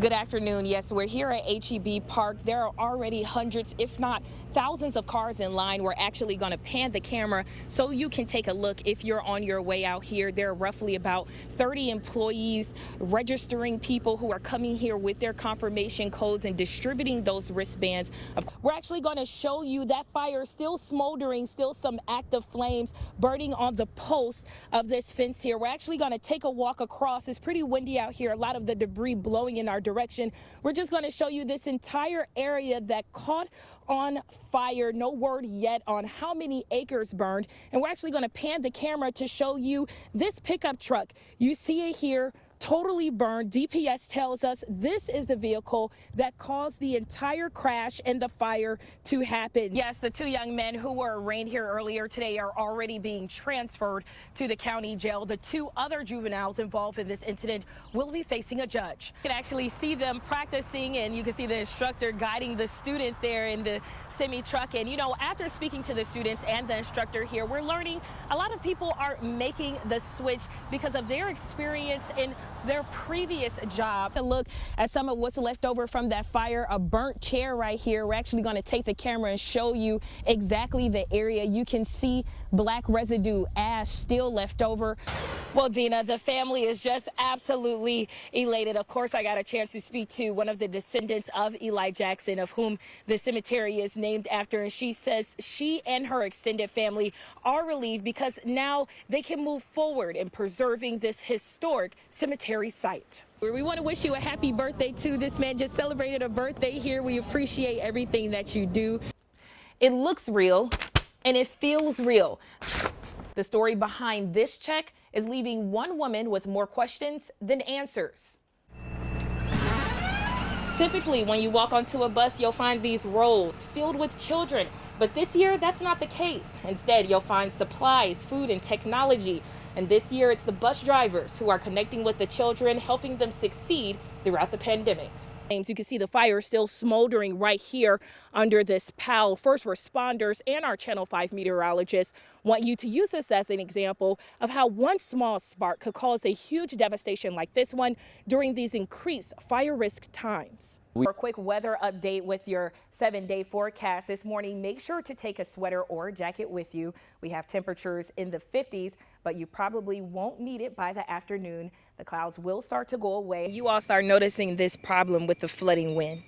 Good afternoon. Yes, we're here at HEB Park. There are already hundreds, if not thousands of cars in line. We're actually going to pan the camera so you can take a look if you're on your way out here. There are roughly about 30 employees registering people who are coming here with their confirmation codes and distributing those wristbands. We're actually going to show you that fire still smoldering, still some active flames burning on the post of this fence here. We're actually going to take a walk across. It's pretty windy out here. A lot of the debris blowing in our direction. We're just going to show you this entire area that caught on fire. No word yet on how many acres burned. And we're actually going to pan the camera to show you this pickup truck. You see it here, totally burned. DPS tells us this is the vehicle that caused the entire crash and the fire to happen. Yes, the two young men who were arraigned here earlier today are already being transferred to the county jail. The two other juveniles involved in this incident will be facing a judge. You can actually see them practicing, and you can see the instructor guiding the student there in the semi-truck. And, you know, after speaking to the students and the instructor here, we're learning a lot of people are making the switch because of their experience in their previous job. To look at some of what's left over from that fire, a burnt chair right here. We're actually going to take the camera and show you exactly the area. You can see black residue, ash still left over. Well, Dina, the family is just absolutely elated. Of course, I got a chance to speak to one of the descendants of Eli Jackson, of whom the cemetery is named after, and she says she and her extended family are relieved because now they can move forward in preserving this historic cemetery site. We want to wish you a happy birthday too. This man just celebrated a birthday here. We appreciate everything that you do. It looks real and it feels real. The story behind this check is leaving one woman with more questions than answers. Typically, when you walk onto a bus, you'll find these rows filled with children. But this year, that's not the case. Instead, you'll find supplies, food, and technology. And this year, it's the bus drivers who are connecting with the children, helping them succeed throughout the pandemic. You can see the fire still smoldering right here under this pile. First responders and our Channel 5 meteorologists want you to use this as an example of how one small spark could cause a huge devastation like this one during these increased fire risk times. For a quick weather update with your 7-day forecast this morning, make sure to take a sweater or a jacket with you. We have temperatures in the 50s, but you probably won't need it by the afternoon. The clouds will start to go away. You all start noticing this problem with the flooding wind.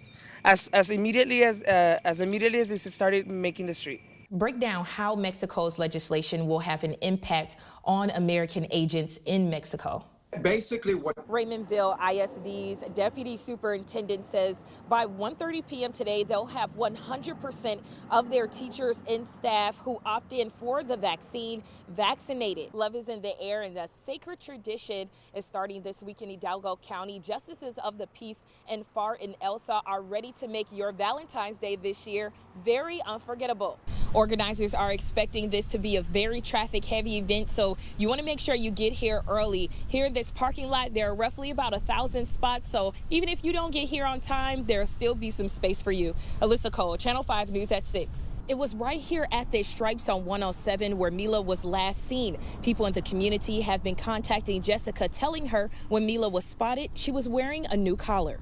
As immediately as it started making the street. Break down how Mexico's legislation will have an impact on American agents in Mexico. Basically what Raymondville ISD's deputy superintendent says by 1:30 p.m. today, they'll have 100% of their teachers and staff who opt in for the vaccine vaccinated. Love is in the air, and the sacred tradition is starting this week in Hidalgo County. Justices of the Peace and FAR and ELSA are ready to make your Valentine's Day this year very unforgettable. Organizers are expecting this to be a very traffic-heavy event, so you want to make sure you get here early. Here in this parking lot, there are roughly about 1,000 spots, so even if you don't get here on time, there'll still be some space for you. Alyssa Cole, Channel 5 News at 6. It was right here at this Stripes on 107 where Mila was last seen. People in the community have been contacting Jessica, telling her when Mila was spotted, she was wearing a new collar.